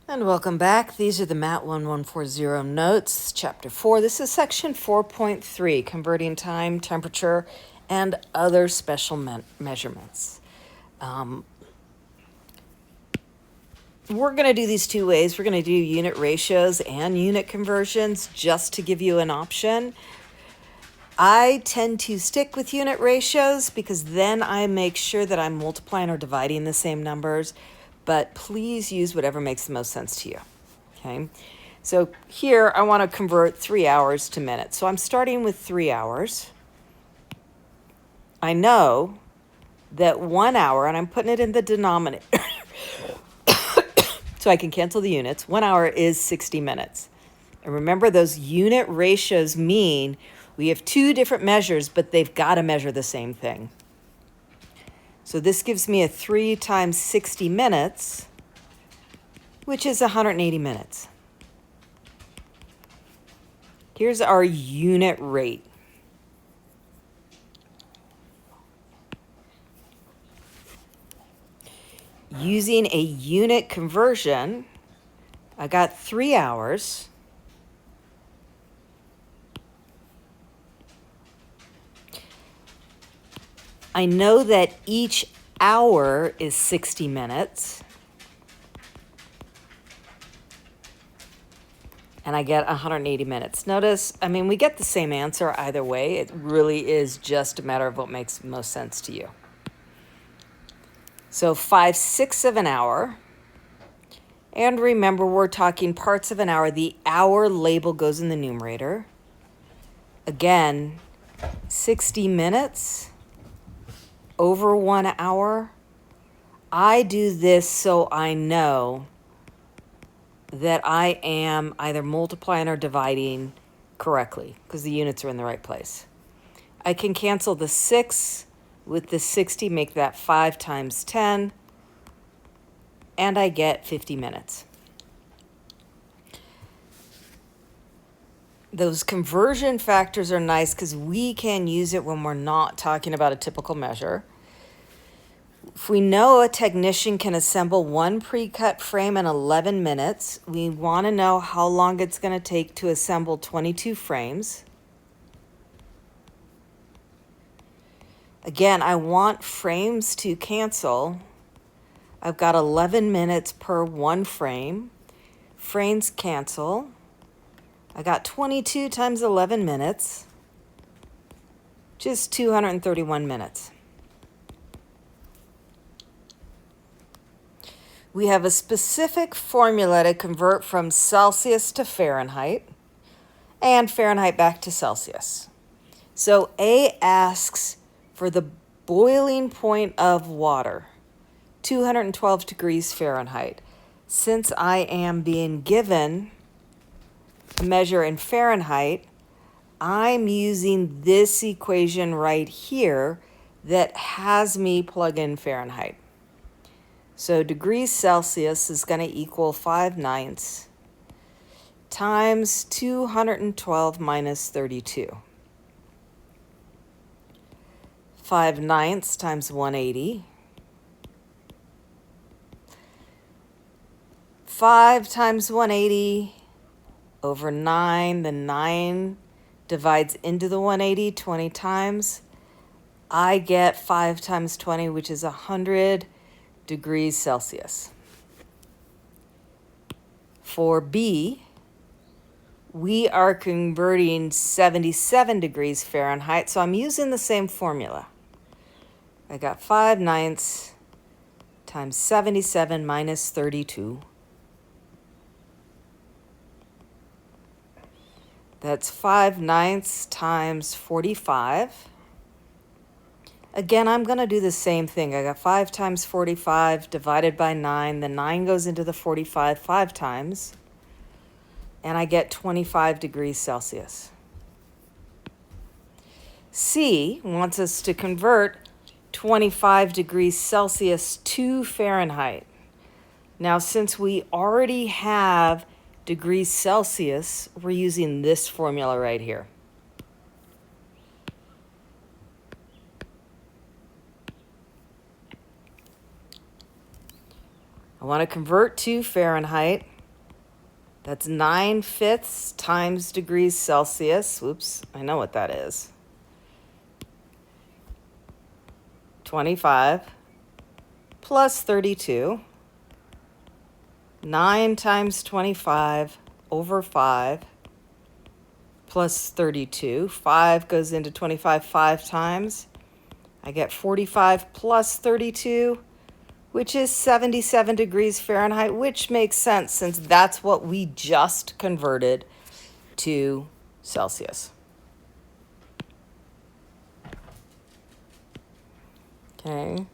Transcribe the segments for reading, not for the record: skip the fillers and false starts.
And welcome back. These are the MAT 1140 notes, Chapter 4. This is Section 4.3, Converting Time, Temperature, and Other Special Measurements. We're going to do these two ways. We're going to do unit ratios and unit conversions just to give you an option. I tend to stick with unit ratios because then I make sure that I'm multiplying or dividing the same numbers, but please use whatever makes the most sense to you. Okay, so here I want to convert 3 hours to minutes. So I'm starting with 3 hours. I know that 1 hour, and I'm putting it in the denominator so I can cancel the units. 1 hour is 60 minutes. And remember, those unit ratios mean we have two different measures, but they've got to measure the same thing. So this gives me a 3 times 60 minutes, which is 180 minutes. Here's our unit rate. Using a unit conversion, I got 3 hours. I know that each hour is 60 minutes. And I get 180 minutes. Notice, we get the same answer either way. It really is just a matter of what makes most sense to you. So 5/6 of an hour. And remember, we're talking parts of an hour. The hour label goes in the numerator. Again, 60 minutes over 1 hour. I do this so I know that I am either multiplying or dividing correctly because the units are in the right place. I can cancel the 6 with the 60, make that 5 times 10, and I get 50 minutes. Those conversion factors are nice because we can use it when we're not talking about a typical measure. If we know a technician can assemble one pre-cut frame in 11 minutes, we want to know how long it's going to take to assemble 22 frames. Again, I want frames to cancel. I've got 11 minutes per one frame. Frames cancel. I got 22 times 11 minutes, which is 231 minutes. We have a specific formula to convert from Celsius to Fahrenheit and Fahrenheit back to Celsius. So A asks for the boiling point of water, 212 degrees Fahrenheit. Since I am being given a measure in Fahrenheit, I'm using this equation right here that has me plug in Fahrenheit. So degrees Celsius is going to equal 5/9 times 212 minus 32. 5/9 times 180. 5 times 180 over 9. The 9 divides into the 180 20 times. I get 5 times 20, which is 100 degrees Celsius. For B, we are converting 77 degrees Fahrenheit, so I'm using the same formula. I got 5/9 times 77 minus 32. That's 5/9 times 45. Again, I'm going to do the same thing. I got 5 times 45 divided by 9. The 9 goes into the 45 5 times, and I get 25 degrees Celsius. C wants us to convert 25 degrees Celsius to Fahrenheit. Now, since we already have degrees Celsius, we're using this formula right here. I want to convert to Fahrenheit. That's 9/5 times degrees Celsius. Oops, I know what that is. 25 plus 32. 9 times 25 over 5 plus 32. 5 goes into 25 5 times. I get 45 plus 32, which is 77 degrees Fahrenheit, which makes sense since that's what we just converted to Celsius. Okay.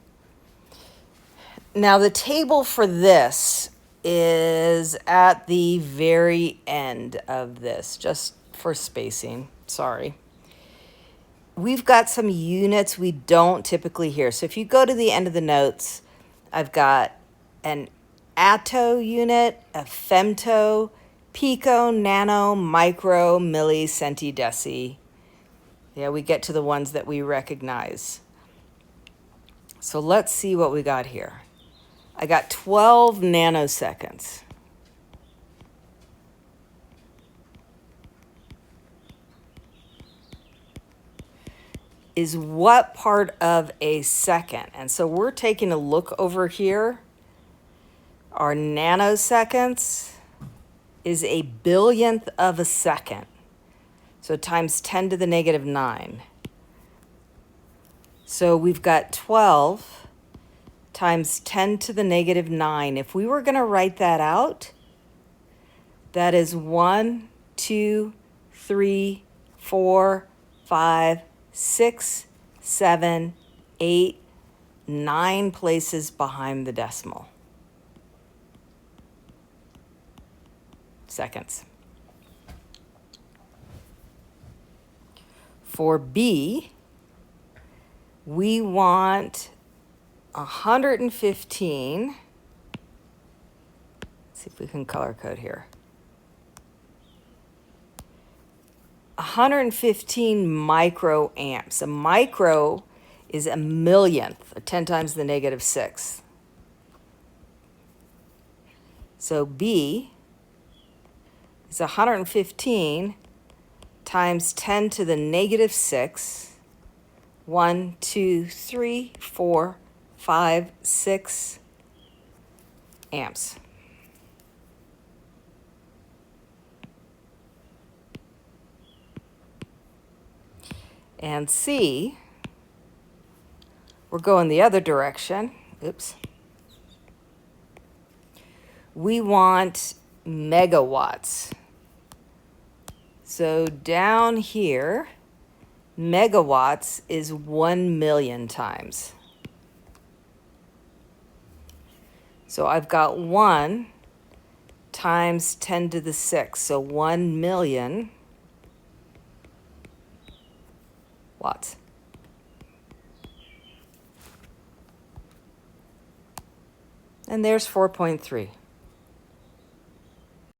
Now the table for this is at the very end of this, just for spacing. Sorry. We've got some units we don't typically hear. So if you go to the end of the notes, I've got an atto unit, a femto, pico, nano, micro, milli, centi, deci. Yeah, we get to the ones that we recognize. So let's see what we got here. I got 12 nanoseconds. Is what part of a second? And so we're taking a look over here. Our nanoseconds is a billionth of a second. So times 10 to the negative 9. So we've got 12 times 10 to the negative 9. If we were going to write that out, that is 1, 2, 3, 4, 5, 6, 7, 8, 9 places behind the decimal. Seconds. For B, we want 115. Let's see if we can color code here. 115 microamps. A micro is a millionth, 10 times the negative 6. So B is 115 times 10 to the negative 6. 1, 2, 3, 4, 5, 6 amps. And C, we're going the other direction. Oops. We want megawatts. So down here, megawatts is 1 million times. So I've got 1 times 10 to the 6. So 1 million watts. And there's 4.3.